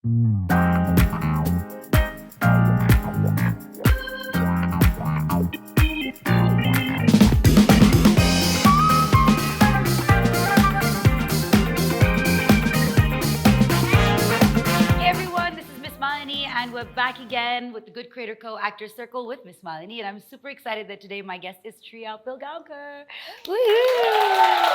Hey everyone, this is Miss Malini, and we're back again with the Good Creator Co-Actor Circle with Miss Malini, and I'm super excited that today my guest is Shriya Pilgaonkar. Woohoo!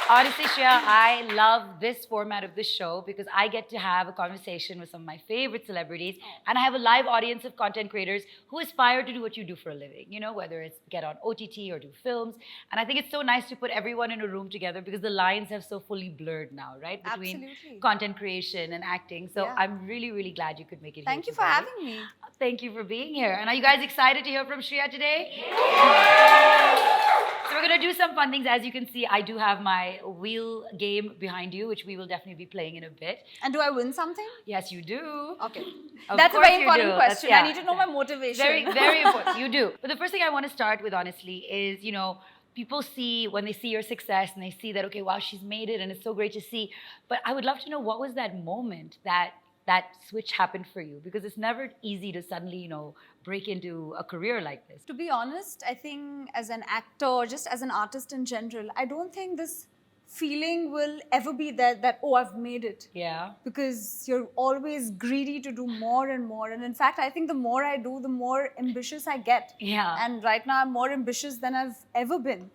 Honestly, Shreya, I love this format of the show because I get to have a conversation with some of my favorite celebrities, and I have a live audience of content creators who aspire to do what you do for a living, you know, whether it's get on OTT or do films. And I think it's so nice to put everyone in a room together because the lines have so fully blurred now, right? Between Absolutely. content creation and acting. So Yeah. I'm really, really glad you could make it here. Thank you for today. having me. Thank you for being here. And are you guys excited to hear from Shreya today? So we're going to do some fun things. As you can see, I do have my wheel game behind you, which we will definitely be playing in a bit. And do I win something? Yes, you do. Okay. Of That's a course very you important do. question. Yeah. I need to know my motivation. Very, very important. You do. But the first thing I want to start with, honestly, is, you know, people see, when they see your success and they see that, okay, wow, she's made it and it's so great to see. But I would love to know, what was that moment that switch happened for you? Because it's never easy to suddenly, you know, break into a career like this. To be honest, I think as an actor or just as an artist in general, I don't think this feeling will ever be there that, oh, I've made it. Yeah. Because you're always greedy to do more and more. And in fact, I think the more I do, the more ambitious I get. Yeah. And right now, I'm more ambitious than I've ever been.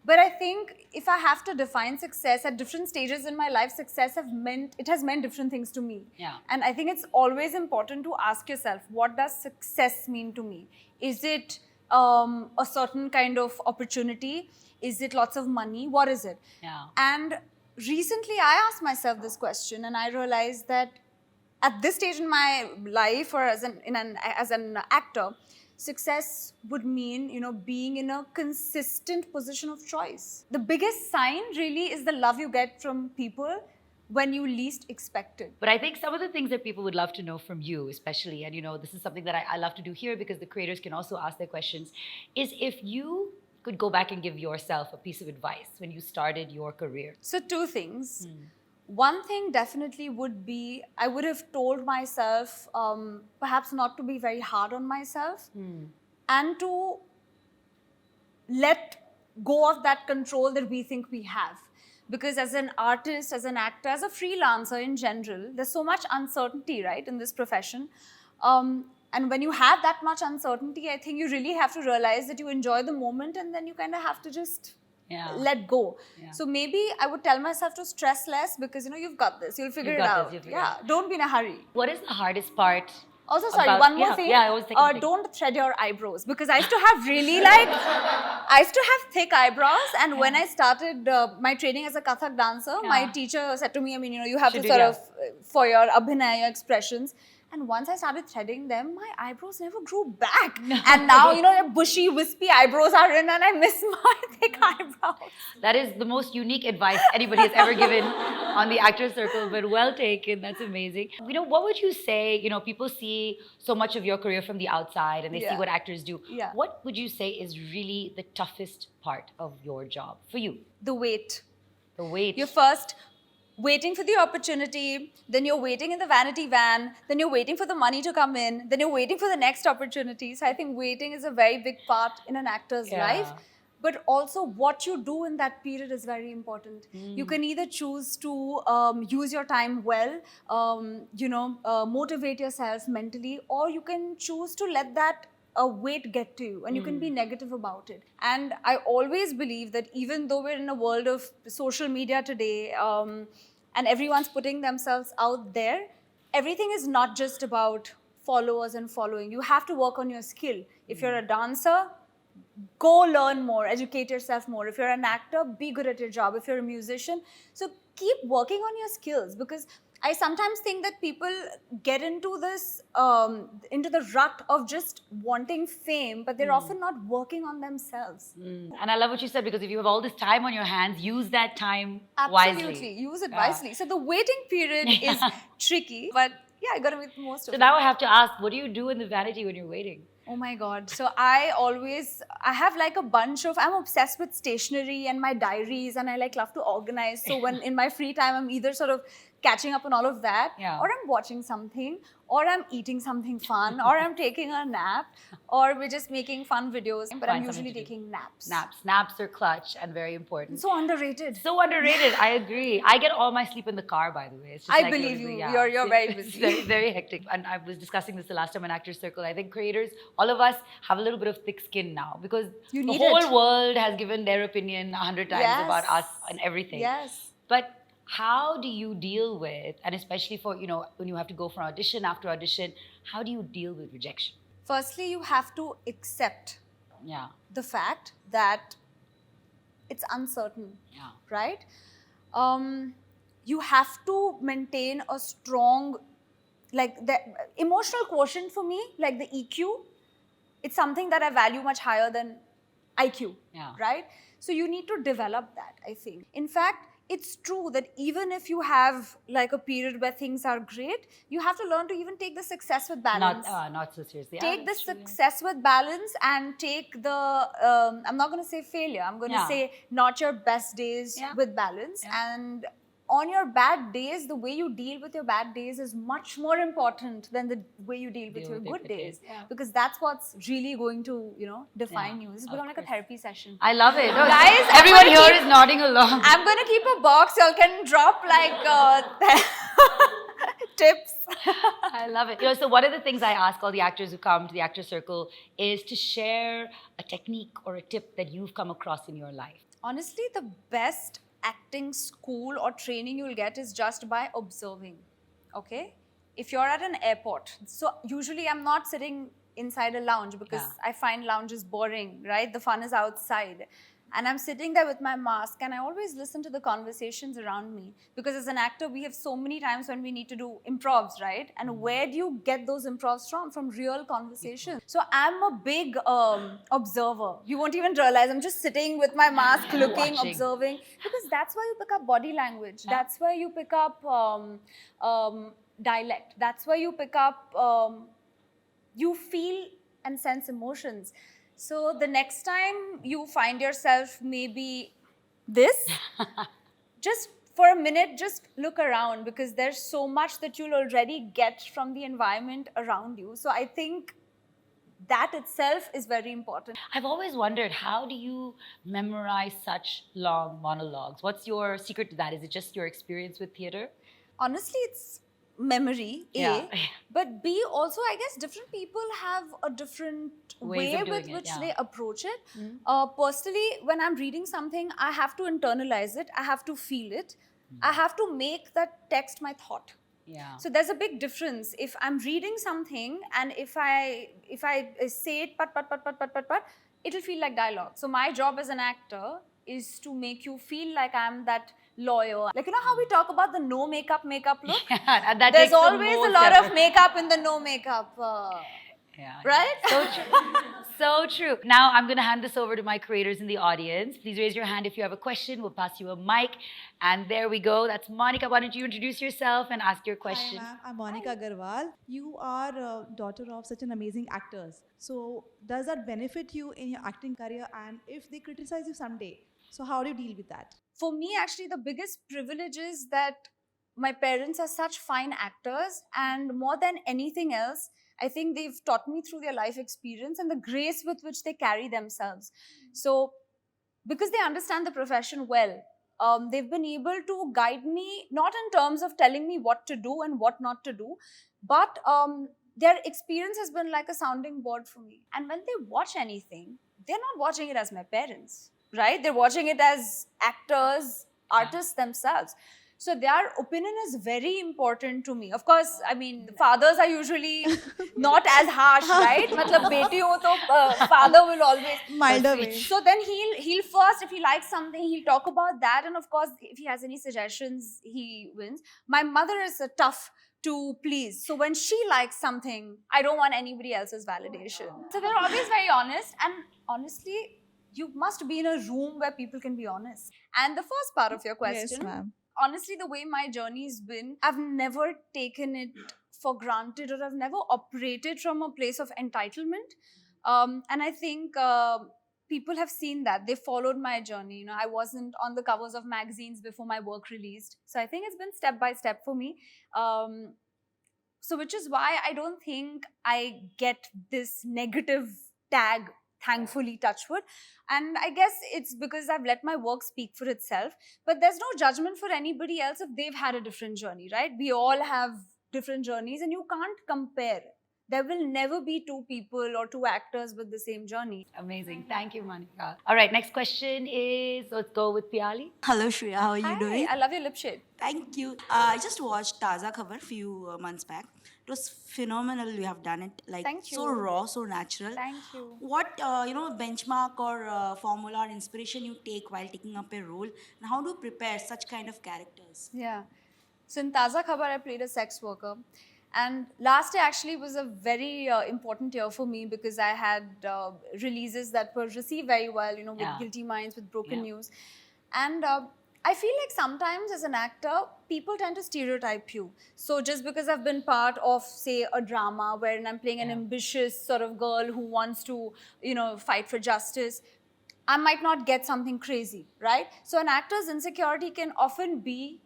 But I think if I have to define success at different stages in my life, success has meant different things to me. Yeah. And I think it's always important to ask yourself, what does success mean to me? Is it a certain kind of opportunity? Is it lots of money? What is it? Yeah. And recently I asked myself this question, and I realized that at this stage in my life, or as an actor, success would mean, you know, being in a consistent position of choice. The biggest sign really is the love you get from people when you least expect it. But I think some of the things that people would love to know from you, especially, and you know, this is something that I love to do here because the creators can also ask their questions, is if you could go back and give yourself a piece of advice when you started your career. So two things. One thing definitely would be, I would have told myself perhaps not to be very hard on myself and to let go of that control that we think we have. Because as an artist, as an actor, as a freelancer in general, there's so much uncertainty, right, in this profession. And when you have that much uncertainty, I think you really have to realize that you enjoy the moment, and then you kind of have to just let go. Yeah. So maybe I would tell myself to stress less because, you know, you've got this. You'll figure it out. Don't be in a hurry. What is the hardest part? Also, sorry, about- one more thing. Yeah, I was thinking. Don't thread your eyebrows, because I used to have really I used to have thick eyebrows, and when I started my training as a Kathak dancer, my teacher said to me, I mean, you know, you have to sort of, for your abhinaya, your expressions. And once I started threading them, my eyebrows never grew back. No. And now, you know, your bushy, wispy eyebrows are in, and I miss my thick eyebrows. That is the most unique advice anybody has ever given on the Actors Circle, but well taken. That's amazing. You know, what would you say, you know, people see so much of your career from the outside and they see what actors do. Yeah. What would you say is really the toughest part of your job for you? The wait. The wait. You're first waiting for the opportunity, then you're waiting in the vanity van, then you're waiting for the money to come in, then you're waiting for the next opportunity. So I think waiting is a very big part in an actor's life. But also what you do in that period is very important. You can either choose to use your time well, motivate yourself mentally, or you can choose to let that weight get to you, and you can be negative about it. And I always believe that even though we're in a world of social media today, and everyone's putting themselves out there, everything is not just about followers and following. You have to work on your skill. If you're a dancer, go learn more, educate yourself more. If you're an actor, be good at your job. If you're a musician, so keep working on your skills, because I sometimes think that people get into this, into the rut of just wanting fame, but they're often not working on themselves. And I love what you said, because if you have all this time on your hands, use that time Absolutely. wisely. Use it wisely. So the waiting period is tricky, but yeah, I got to make the most of it. So now I have to ask, what do you do in the vanity when you're waiting? Oh my God. So I have like a bunch of, I'm obsessed with stationery and my diaries, and I like love to organize. So when in my free time, I'm either sort of catching up on all of that, Yeah. or I'm watching something, or I'm eating something fun, or I'm taking a nap, or we're just making fun videos. But I'm Find something usually to do. taking naps. Naps are clutch and very important. So underrated. So underrated. I agree. I get all my sleep in the car, by the way. It's just I like believe literally, you. yeah. You're very It's busy. very, very hectic. And I was discussing this the last time in Actors Circle. I think creators, all of us, have a little bit of thick skin now because You the need whole it. world has given their opinion 100 times Yes. about us and everything. Yes. But how do you deal with, and especially for, when you have to go for audition after audition, how do you deal with rejection? Firstly, you have to accept Yeah. the fact that it's uncertain, Yeah. right? You have to maintain a strong, like the emotional quotient for me, like the EQ. It's something that I value much higher than IQ, Yeah. right? So you need to develop that, I think. In fact, it's true that even if you have like a period where things are great, you have to learn to even take the success with balance. Not so seriously. Take the That's true, yeah. success with balance and take the, I'm not going to say failure, I'm going to Yeah. say not your best days Yeah. with balance. Yeah. And on your bad days, the way you deal with your bad days is much more important than the way you deal with your good days. Yeah. Because that's what's really going to, define Yeah, you. This of become like a course. therapy session. I love it. No, Guys, I'm everyone gonna here keep- is nodding along. I'm going to keep a box. Y'all can drop like tips. I love it. So one of the things I ask all the actors who come to the Actor Circle is to share a technique or a tip that you've come across in your life. Honestly, the best acting school or training you'll get is just by observing. Okay? If you're at an airport, so usually I'm not sitting inside a lounge because Yeah. I find lounges boring, right? The fun is outside. And I'm sitting there with my mask and I always listen to the conversations around me because as an actor, we have so many times when we need to do improvs, right? And where do you get those improvs from? From real conversations. So I'm a big observer. You won't even realize I'm just sitting with my mask, looking, Watching. observing. Because that's why you pick up body language. Yeah. That's why you pick up dialect. That's why you pick up, you feel and sense emotions. So the next time you find yourself maybe this, just for a minute, just look around because there's so much that you'll already get from the environment around you. So I think that itself is very important. I've always wondered, how do you memorize such long monologues? What's your secret to that? Is it just your experience with theater? Honestly, it's memory, A. Yeah. But B, also, I guess different people have a different Ways way of doing with it, which yeah. they approach it. Personally, when I'm reading something, I have to internalize it. I have to feel it. I have to make that text my thought. Yeah. So there's a big difference. If I'm reading something and if I say it, but, it'll feel like dialogue. So my job as an actor is to make you feel like I'm that lawyer. Like, you know how we talk about the no makeup look? And that There's takes the always a most lot effort. of makeup in the no makeup. Yeah. Right? So true. So true. Now I'm going to hand this over to my creators in the audience. Please raise your hand if you have a question. We'll pass you a mic. And there we go. That's Monica. Why don't you introduce yourself and ask your question? Hi, ma'am. I'm Monica Agarwal. You are a daughter of such an amazing actors. So does that benefit you in your acting career? And if they criticize you someday, so how do you deal with that? For me, actually, the biggest privilege is that my parents are such fine actors, and more than anything else, I think they've taught me through their life experience and the grace with which they carry themselves. So, because they understand the profession well, they've been able to guide me, not in terms of telling me what to do and what not to do, but their experience has been like a sounding board for me. And when they watch anything, they're not watching it as my parents, right? They're watching it as actors, artists themselves. So their opinion is very important to me. Of course, I mean, fathers are usually not as harsh, right? Matlab, beti ho to father will always Milder way. So then he'll first, if he likes something, he'll talk about that. And of course, if he has any suggestions, he wins. My mother is tough to please. So when she likes something, I don't want anybody else's validation. So they're always very honest. And honestly, you must be in a room where people can be honest. And the first part of your question, Yes, ma'am. honestly, the way my journey's been, I've never taken it for granted or I've never operated from a place of entitlement. And I think people have seen that. They followed my journey. I wasn't on the covers of magazines before my work released. So I think it's been step by step for me. So which is why I don't think I get this negative tag, thankfully, touchwood. And I guess it's because I've let my work speak for itself. But there's no judgment for anybody else if they've had a different journey, right? We all have different journeys and you can't compare. There will never be two people or two actors with the same journey. Amazing. Thank you, Monica. All right, next question is, let's go with Piali. Hello Shriya, how are you Hi, doing? I love your lip shade. Thank you. I just watched Taza Khabar few months back. It was phenomenal. You have done it like Thank so you. raw, so natural. Thank you. What benchmark or formula or inspiration you take while taking up a role, and how do you prepare such kind of characters? Yeah. So in Taza Khabar, I played a sex worker. And last year actually was a very important year for me because I had releases that were received very well, with Guilty Minds, with Broken News. And I feel like sometimes as an actor, people tend to stereotype you. So just because I've been part of, say, a drama wherein I'm playing an ambitious sort of girl who wants to, fight for justice, I might not get something crazy, right? So an actor's insecurity can often be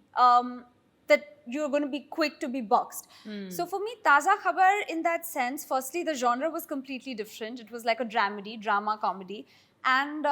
that you're going to be quick to be boxed. So for me, Taza Khabar in that sense, firstly, the genre was completely different. It was like a drama comedy. And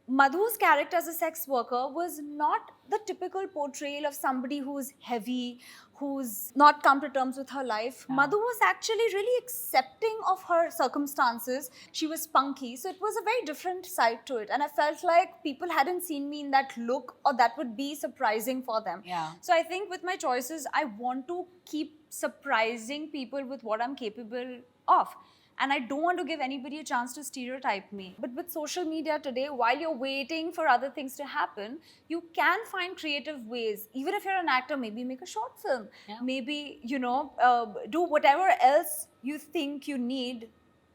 Madhu's character as a sex worker was not the typical portrayal of somebody who's heavy, who's not come to terms with her life. Madhu was actually really accepting of her circumstances. She was spunky. So it was a very different side to it. And I felt like people hadn't seen me in that look, or that would be surprising for them. So I think with my choices, I want to keep surprising people with what I'm capable of. And I don't want to give anybody a chance to stereotype me. But with social media today, while you're waiting for other things to happen, you can find creative ways. Even if you're an actor, maybe make a short film. Maybe, do whatever else you think you need,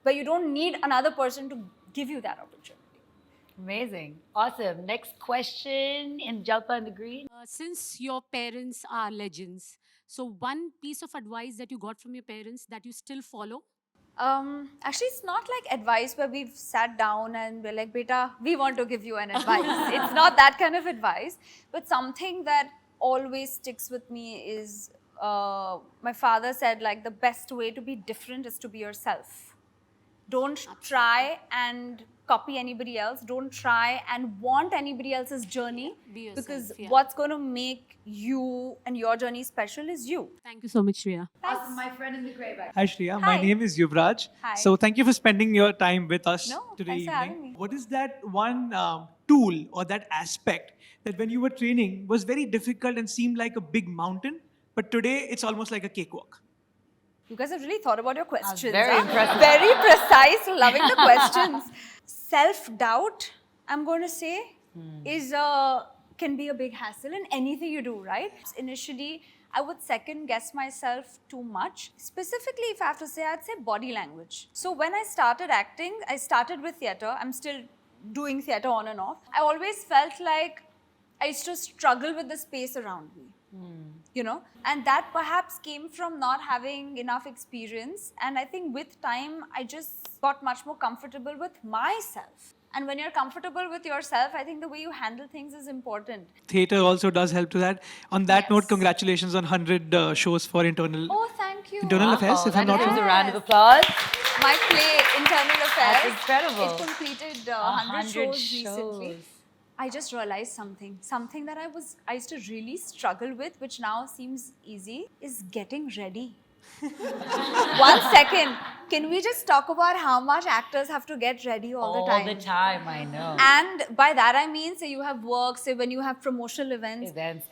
but you don't need another person to give you that opportunity. Amazing. Awesome. Next question in Jalpa in the green. Since your parents are legends, so one piece of advice that you got from your parents that you still follow? Actually, it's not like advice where we've sat down and we're like, beta, we want to give you an advice. It's not that kind of advice. But something that always sticks with me is my father said, like, the best way to be different is to be yourself. Don't try and copy anybody else. Don't try and want anybody else's journey. Be yourself, because what's going to make you and your journey special is you. Thank you so much, Shriya. Awesome, my friend in the grey bag. Hi Shriya, Hi. my name is Yuvraj. Hi. So thank you for spending your time with us today thanks for having evening. me. What is that one tool or that aspect that when you were training was very difficult and seemed like a big mountain, but today it's almost like a cakewalk? You guys have really thought about your questions. very impressive. Very precise, loving the questions. Self-doubt, I'm going to say, is can be a big hassle in anything you do, right? Initially, I would second guess myself too much. Specifically, if I have to say, I'd say body language. So when I started acting, I started with theatre. I'm still doing theatre on and off. I always felt like I used to struggle with the space around me. And that perhaps came from not having enough experience. And I think with time, I just got much more comfortable with myself. And when you're comfortable with yourself, I think the way you handle things is important. Theatre also does help to that. On that note, congratulations on 100 shows for internal Thank you. Internal Affairs, if I'm not Deserves wrong. a round of applause. My play, Internal Affairs. That's incredible. It completed 100 shows recently. shows. I just realized something that I used to really struggle with, which now seems easy, is getting ready. 1 second. Can we just talk about how much actors have to get ready all the time? All the time, I know. And by that I mean, say you have work, say when you have promotional events, Events,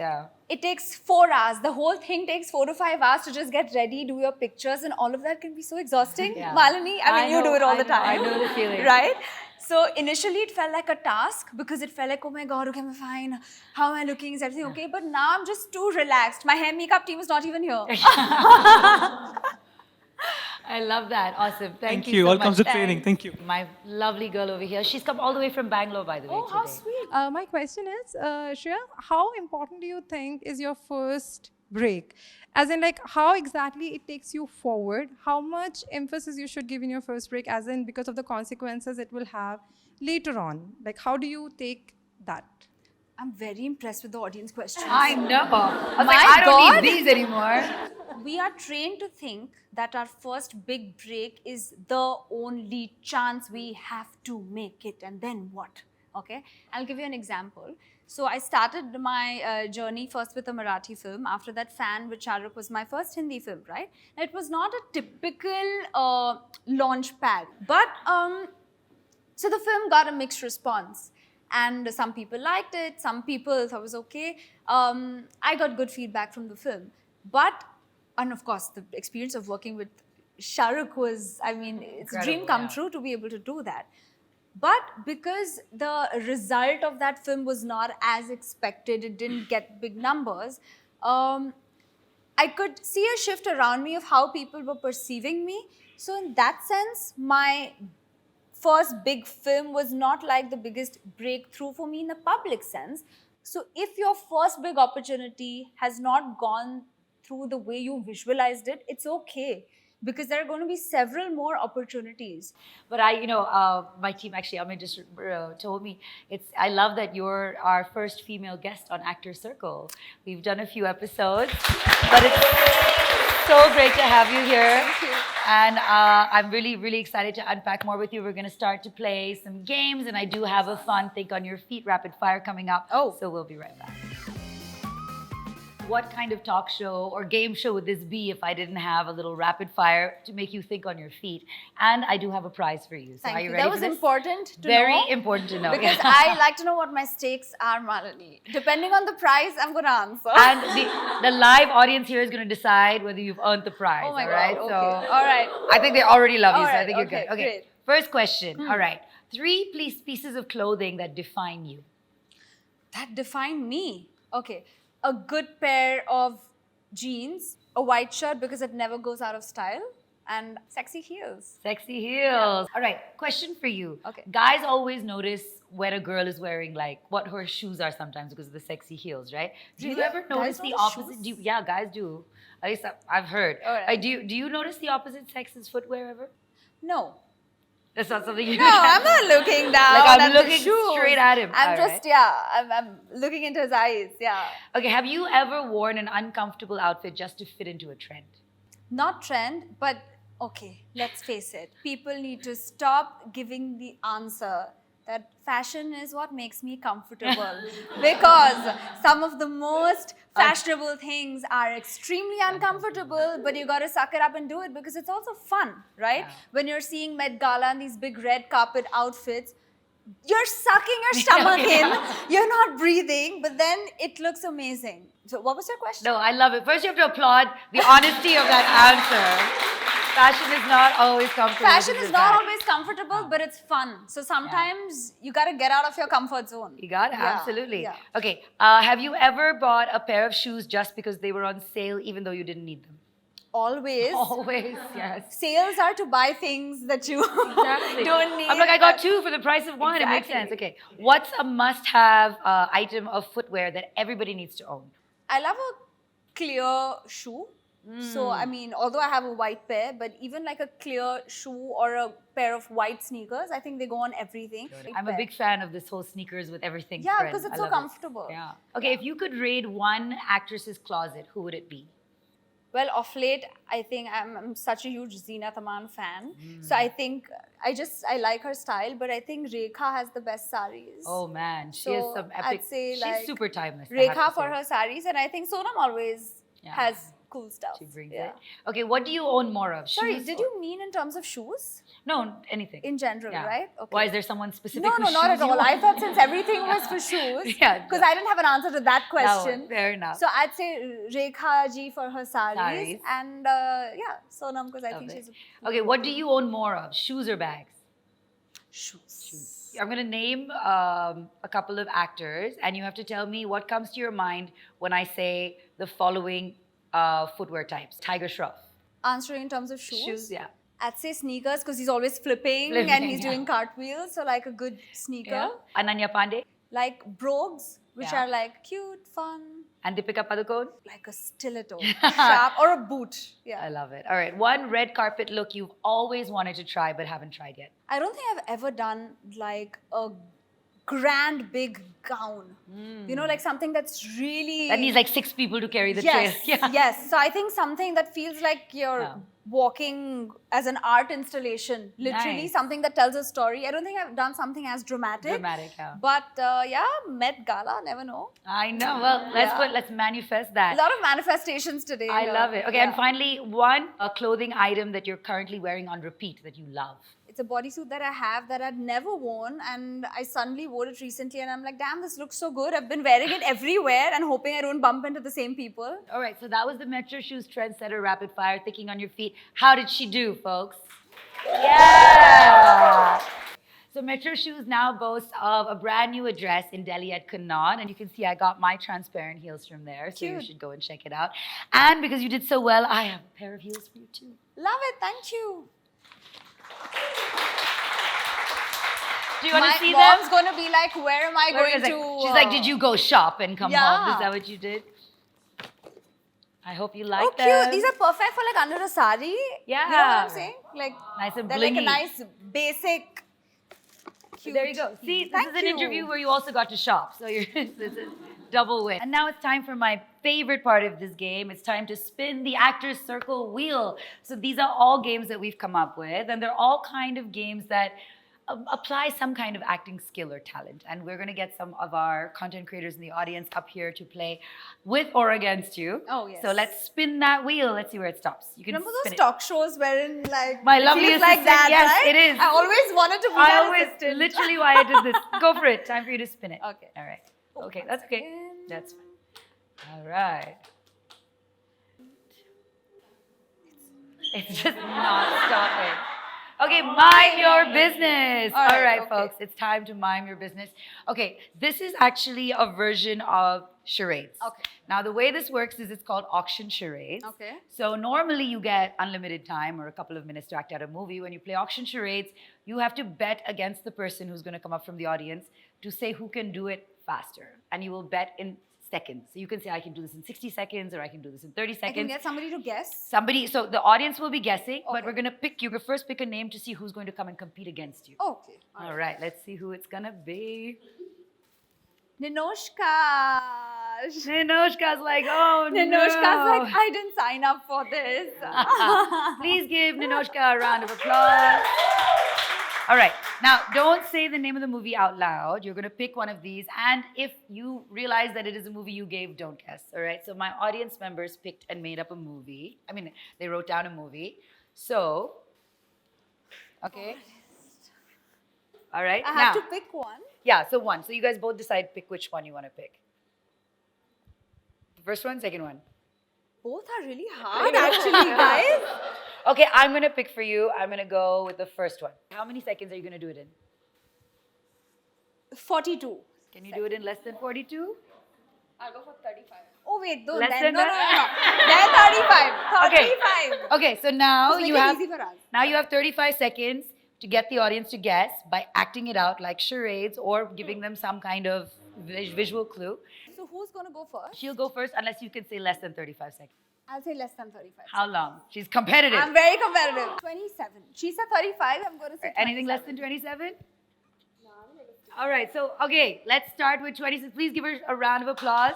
it takes 4 hours. The whole thing takes 4 to 5 hours to just get ready, do your pictures, and all of that can be so exhausting. Yeah. Malini, I mean, you do it all the time. I know the feeling. Right? So initially it felt like a task because it felt like, oh my God, okay, I'm fine. How am I looking? Is everything okay? But now I'm just too relaxed. My hair makeup team is not even here. I love that. Awesome. Thank Thank you. so All much. comes with training. Thank you. My lovely girl over here. She's come all the way from Bangalore, by the way, Oh, how today. sweet. My question is, Shriya, how important do you think is your first break? As in, like, how exactly it takes you forward? How much emphasis you should give in your first break, as in because of the consequences it will have? later on? Like, how do you take that? I'm very impressed with the audience questions. I know. I was My like, I don't God. need these anymore. We are trained to think that our first big break is the only chance we have to make it, and then what? Okay, I'll give you an example. So I started my journey first with a Marathi film. After that, Fan with Shah Rukh was my first Hindi film, right? Now, it was not a typical launch pad, but so the film got a mixed response. And some people liked it, some people thought it was okay. I got good feedback from the film. And of course, the experience of working with Shah Rukh was, I mean, it's a dream Incredible, come yeah. true to be able to do that. But because the result of that film was not as expected, it didn't get big numbers, I could see a shift around me of how people were perceiving me. So in that sense, my first big film was not like the biggest breakthrough for me in a public sense. So if your first big opportunity has not gone through the way you visualized it, it's okay, because there are going to be several more opportunities. But my team actually, Amit just told me, I love that you're our first female guest on Actor Circle. We've done a few episodes, but it's so great to have you here. Thank you. And I'm really, really excited to unpack more with you. We're going to start to play some games, and I do have a fun Think on Your Feet rapid fire coming up. Oh. So we'll be right back. What kind of talk show or game show would this be if I didn't have a little rapid fire to make you think on your feet? And I do have a prize for you. So Thank are you you. ready That for was this? important to Very know. important to know. Because I like to know what my stakes are, Malini. Depending on the prize, I'm going to answer. And the live audience here is going to Oh to decide whether you've earned the prize. my all right? God. So Okay. All right. I think they already love you, All so I right, think you're okay, good. Okay. great. First question. All right. 3 pieces of clothing that define you. That define me. Okay. A good pair of jeans, a white shirt because it never goes out of style, and sexy heels. Sexy heels. All right. Question for you. Okay. Guys always notice when a girl is wearing like what her shoes are sometimes because of the sexy heels, right? Do you Really? ever notice Guys the notice opposite? shoes? Do you, yeah, guys do. At least I've heard. All right. Do you notice the opposite sex's footwear ever? No. That's not something you No, I'm not looking down. Like, I'm at the looking shoes. straight at him. I'm All just, I'm looking into his eyes. Yeah. Okay, have you ever worn an uncomfortable outfit just to fit into a trend? Not trend, but okay, let's face it. People need to stop giving the answer that fashion is what makes me comfortable. Because some of the most fashionable things are extremely uncomfortable, but you gotta suck it up and do it because it's also fun, right? Yeah. When you're seeing Met Gala and these big red carpet outfits, you're sucking your stomach in, you're not breathing, but then it looks amazing. So what was your question? No, I love it. First, you have to applaud the honesty of that answer. Fashion is not always comfortable. Fashion This is not that. always comfortable, but it's fun. So sometimes you gotta get out of your comfort zone. You got it, Yeah, absolutely. yeah. Okay, have you ever bought a pair of shoes just because they were on sale even though you didn't need them? Always. Always, yes. Sales are to buy things that you Exactly. don't need. I'm like, I got 2 for the price of 1. It makes sense. Exactly. Okay. What's a must-have item of footwear that everybody needs to own? I love a clear shoe. So, I mean, although I have a white pair, but even like a clear shoe or a pair of white sneakers, I think they go on everything. I'm a big fan of this whole sneakers with everything. Yeah, trend. because it's I so love it. comfortable. Yeah. Okay, if you could raid one actress's closet, who would it be? Well, of late, I think I'm such a huge Zeenat Aman fan. So I think I like her style, but I think Rekha has the best saris. Oh man, she So has some epic. I'd say She's like super timeless. I have Rekha to for say. her saris, and I think Sonam always Yeah. has cool stuff. She brings Yeah. it. Okay, what do you own more of? Sorry, Shoes did or- you mean in terms of shoes? No, anything. In general, Yeah. right? Okay. Why is there someone specific? No, whose not at shoes you all. I own? thought since everything was for shoes, Yeah, because no. I didn't have an answer to that question. No, fair enough. So I'd say Rekha ji for her saris, Saris. and yeah, Sonam because I Love think it. she's Okay, what do you own more of? Shoes or bags? shoes. I'm going to name a couple of actors, and you have to tell me what comes to your mind when I say the following footwear types. Tiger Shroff. Answering in terms of shoes. Yeah. I'd say sneakers because he's always flipping Flipping, and he's yeah. doing cartwheels. So like a good sneaker. Yeah. Ananya Pandey. Like brogues, which Yeah. are like cute, fun. And Deepika Padukone? Like a stiletto, sharp, or a boot. Yeah. I love it. All right. One red carpet look you've always wanted to try but haven't tried yet. I don't think I've ever done like a grand big gown. You know, like something that's really. That needs like 6 people to carry the yes, trail. Yeah. yes. So I think something that feels like you're Yeah. walking as an art installation, literally Nice. something that tells a story. I don't think I've done something as dramatic. Dramatic, yeah. But yeah, Met Gala, never know. I know. Well, let's manifest A that. lot of manifestations today. I here. love it. Okay, Yeah. and finally, one clothing item that you're currently wearing on repeat that you love. It's a bodysuit that I have that I'd never worn, and I suddenly wore it recently, and I'm like, damn, this looks so good. I've been wearing it everywhere and hoping I don't bump into the same people. All right, so that was the Metro Shoes Trendsetter Rapid Fire, thinking on your feet. How did she do, folks? Yeah! So Metro Shoes now boasts of a brand new address in Delhi at Connaught, and you can see I got my transparent heels from there, so you Cute. should go and check it out. And because you did so well, I have a pair of heels for you too. Love it, thank you. Do you want My to see mom's them? gonna be like, where am I Where going is it? to? She's like, did you go shop and come home? Yeah. Is that what you did? I hope you like Oh, them. cute. These are perfect for like under a sari. Yeah. You know what I'm saying? Like, Nice and they're like a blingy. nice, basic, cute. There you go. See, this Thank is an you. interview where you also got to shop. So this is double win. And now it's time for my favorite part of this game. It's time to spin the Actors Circle wheel. So these are all games that we've come up with, and they're all kind of games that apply some kind of acting skill or talent. And we're going to get some of our content creators in the audience up here to play with or against you. Oh, yes. So let's spin that wheel. Let's see where it stops. You can Remember spin those it. talk shows wherein like My it lovely feels like assistant, that, yes, right? it is. I always wanted to be I that always, assistant. literally why I did this. Go for it. Time for you to spin it. Okay. All right. Okay, that's okay. second. That's fine. All right. It's just not stopping. Okay, mime your business. All All right, right, okay. folks, it's time to mime your business. Okay, this is actually a version of charades. Okay. Now, the way this works is it's called auction charades. Okay. So normally you get unlimited time or a couple of minutes to act out a movie. When you play auction charades, you have to bet against the person who's going to come up from the audience to say who can do it faster. And you will bet in seconds. So you can say, I can do this in 60 seconds or I can do this in 30 I can seconds. get somebody to guess. Somebody, so the audience will be guessing, but Okay. we're going to pick, you can first pick a name to see who's going to come and compete against you. Okay. All right, let's see who it's going to be. Ninoshka. Ninoshka's like, oh Ninoshka's no. like, I didn't sign up for this. Please give Ninoshka a round of applause. All right. Now, don't say the name of the movie out loud. You're going to pick one of these. And if you realize that it is a movie you gave, don't guess. All right. So my audience members picked and made up a movie. I mean, they wrote down a movie. So, okay. All right. I have now, to pick one. yeah, so one. So you guys both decide pick which one you want to pick. The first one, second one. Both are really hard, actually, guys. Okay, I'm going to pick for you. I'm going to go with the first one. How many seconds are you going to do it in? 42. Can you do it in less than 42? I'll go for 35. Oh, wait, no, Less then, than no, no, that? no, no. Then 35. Okay. 35. Okay, so now Just you make it have easy for us. now you have 35 seconds to get the audience to guess by acting it out like charades or giving them some kind of visual clue. So who's going to go first? She'll go first unless you can say less than 35 seconds. I'll say less than 35. How long? She's competitive. I'm very competitive. 27. She said 35. I'm going to say 27. Anything less than 27? All right, so, okay, let's start with 26. Please give her a round of applause.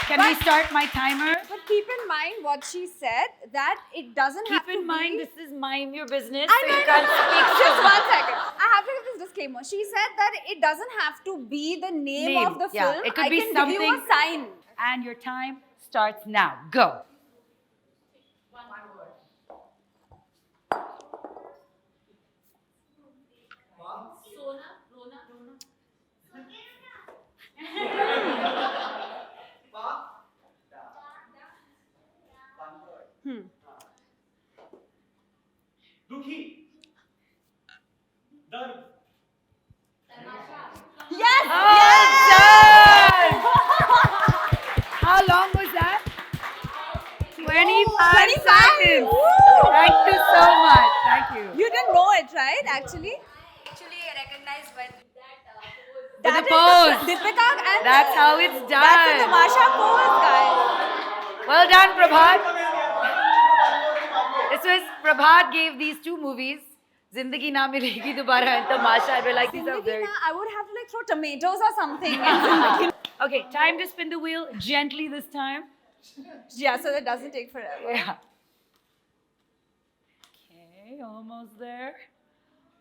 Can we start my timer? But keep in mind what she said, that it doesn't have Keep to in mind, be... this is Mime Your Business, I so know, you can't speak just so one much. second. I have to give this disclaimer. She said that it doesn't have to be the name of the yeah. film. It could I be can give you a something- sign. And your time starts now. Go. दुखी दर्द Yes! Done! How long was that? 25 seconds. Woo! Thank you so much. Thank you. You didn't know it, right? Actually? Actually recognized by that with That a is pose. the Deepika and That's how it's done. that's the Tamasha pose, guys. Well done, Prabhat. This was Prabhat gave these two movies, Zindagi Na Milegi Dobara and Tamasha. And we're like, these are Zindagi very. na, I would have to like throw tomatoes or something. in Zindagi na. Okay, time to spin the wheel gently this time. Yeah, so that doesn't take forever. Yeah. Okay, almost there.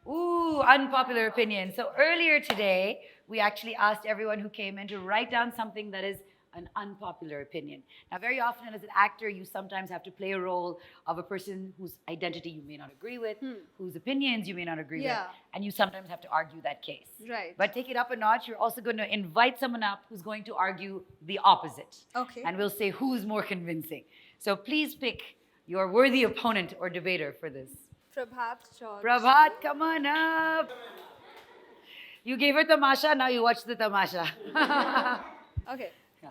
Ooh, unpopular opinion. So earlier today, we actually asked everyone who came in to write down something that is an unpopular opinion. Now, very often as an actor, you sometimes have to play a role of a person whose identity you may not agree with, whose opinions you may not agree Yeah. with, and you sometimes have to argue that case. Right. But take it up a notch, you're also going to invite someone up who's going to argue the opposite. Okay. And we'll say who's more convincing. So please pick your worthy opponent or debater for this. Prabhat George. Prabhat, come on up. You gave her tamasha, now you watch the tamasha. Okay. Yeah.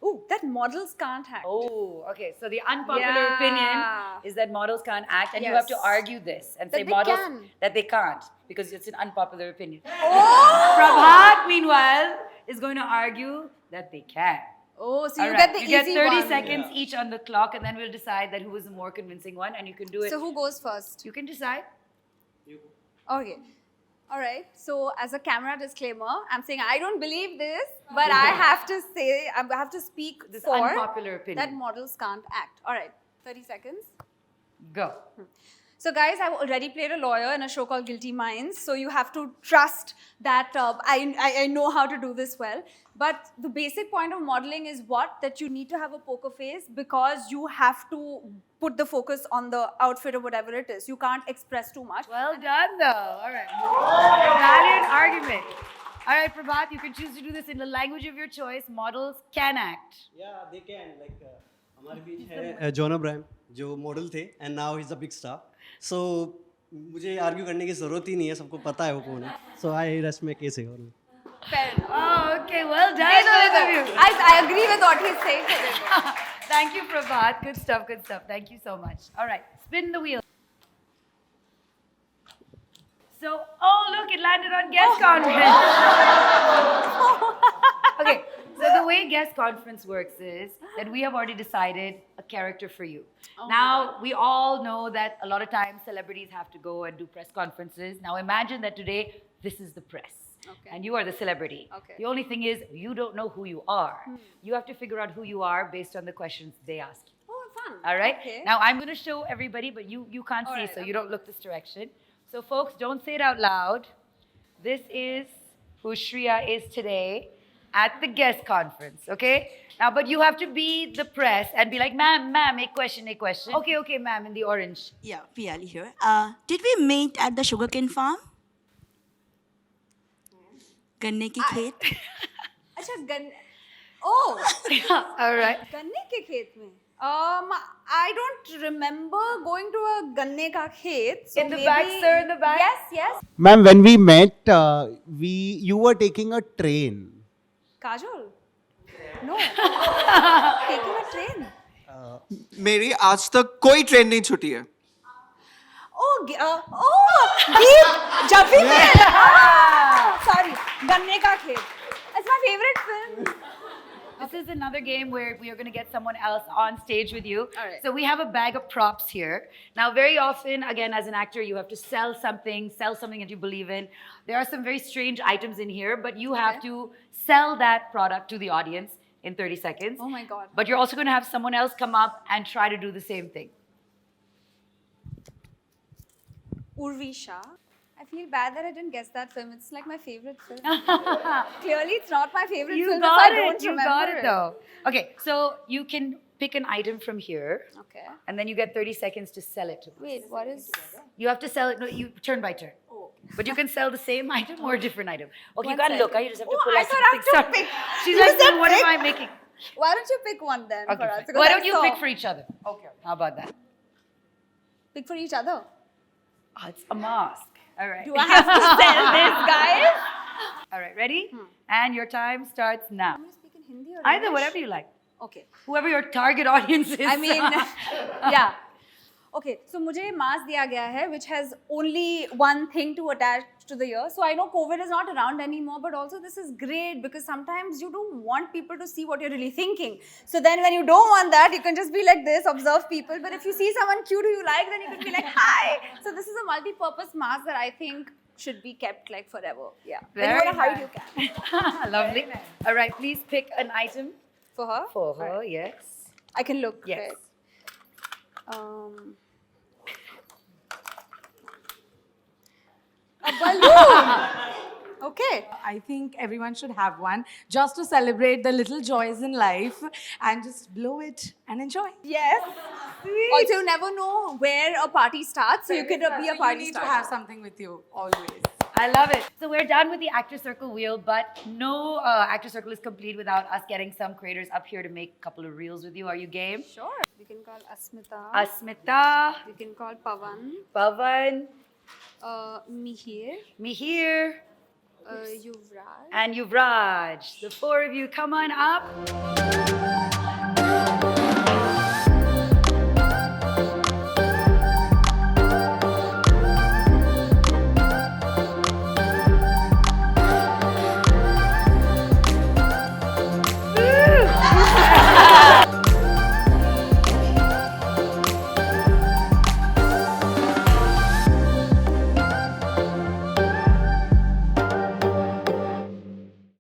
Ooh, that models can't act. Oh, okay. So the unpopular Yeah. opinion is that models can't act, and you have to Yes. argue this and That say they models can. that they can't because it's an unpopular opinion. Oh! Prabhat, meanwhile, is going to argue that they can. Oh, so All you right, get the you easy get 30 one. seconds each on the clock, and then we'll decide that who was the more convincing one, and you can do it. So who goes first? You can decide. Okay. All right. So as a camera disclaimer, I'm saying I don't believe this, but I have to say, I have to speak This for unpopular opinion. that models can't act. All right. 30 seconds. Go. So guys, I've already played a lawyer in a show called Guilty Minds. So you have to trust that I know how to do this well. But the basic point of modeling is what? That you need to have a poker face because you have to put the focus on the outfit or whatever it is. You can't express too much. Well done, though. All right. Valid argument. All right, Prabhat, you can choose to do this in the language of your choice. Models can act. Yeah, they can. Like हमारे बीच है John Abraham जो model थे and now he's a big star. So मुझे argue करने की जरूरत ही नहीं है, सबको पता है वो कौन है. So I rest my case here. Fair enough. Oh, okay. Well done, both of you. I agree with what he's saying. Thank you, Prabhat. Good stuff, good stuff. Thank you so much. All right, spin the wheel. So, oh, look, it landed on guest conference. Okay, so the way guest conference works is that we have already decided a character for you. Now, we all know that a lot of times celebrities have to go and do press conferences. Now, imagine that today, this is the press. Okay. And you are the celebrity. Okay. The only thing is, you don't know who you are. You have to figure out who you are based on the questions they ask you. Oh, fun. All right? Okay. Now, I'm going to show everybody, but you can't All see, right, so okay. you don't look this direction. So, folks, don't say it out loud. This is who Shriya is today at the guest conference, okay? Now, but you have to be the press and be like, ma'am, a question. Okay, ma'am, in the orange. Yeah, Piyali here. Did we meet at the sugarcane farm? गन्ने की खेत. अच्छा Oh, All right. गन्ने के खेत में. I don't remember going to a गन्ने का खेत. So In the back, maybe- sir, in the back. Yes. Ma'am, when we met, you were taking a train. Kajol? No. Taking a train. मेरी आज तक कोई ट्रेन नहीं छूटी है. Deep. जब भी sorry, गन्ने का खेत. It's my favorite film. This is another game where we are going to get someone else on stage with you. All right. So we have a bag of props here. Now, very often, again, as an actor, you have to sell something that you believe in. There are some very strange items in here, but you have to sell that product to the audience in 30 seconds. Oh my God. But you're also going to have someone else come up and try to do the same thing. Urvisha. I feel bad that I didn't guess that film. It's like my favorite film. Clearly, it's not my favorite You film got if I it. don't You remember got it, though. Okay, so you can pick an item from here, Okay. and then you get 30 seconds to sell it to us. Wait, what is... You have to sell it, no, you turn by turn. But you can sell the same item or a different item. Okay, you One can't look, second. you just have to Oh, pull I out thought I have something. to pick. She's You like, said what am pick? I making? Why don't you pick one then Okay, for us? fine. Because Why I don't you saw- pick for each other? Okay, how about that? Pick for each other? Oh, it's a mask. All right. Do I have to sell this, guys? All right, ready? And your time starts now. I'm going to speak in Hindi or Either, English? whatever you like. Okay. Whoever your target audience is. I mean, yeah. Okay, so मुझे mask दिया गया है, which has only one thing to attach to the ear. So I know COVID is not around anymore, but also this is great because sometimes you don't want people to see what you're really thinking. So then when you don't want that, you can just be like this, observe people. But if you see someone cute who you like, then you can be like, hi. So this is a multi-purpose mask that I think should be kept like forever. Yeah. When you Very want to hide, nice. you can. Lovely. All right, please pick an item For her? for her. Yes. I can look. Yes. Right? A balloon. Okay. I think everyone should have one just to celebrate the little joys in life and just blow it and enjoy. Yes. Also, you never know where a party starts, so you could be a party You need starter. to have something with you always. I love it. So we're done with the Actor Circle wheel, but no Actor Circle is complete without us getting some creators up here to make a couple of reels with you. Are you game? Sure. We can call Asmita. Asmita, We can call Pavan. Pavan, Mihir. Mihir, Yuvraj. and Yuvraj. The four of you, come on up.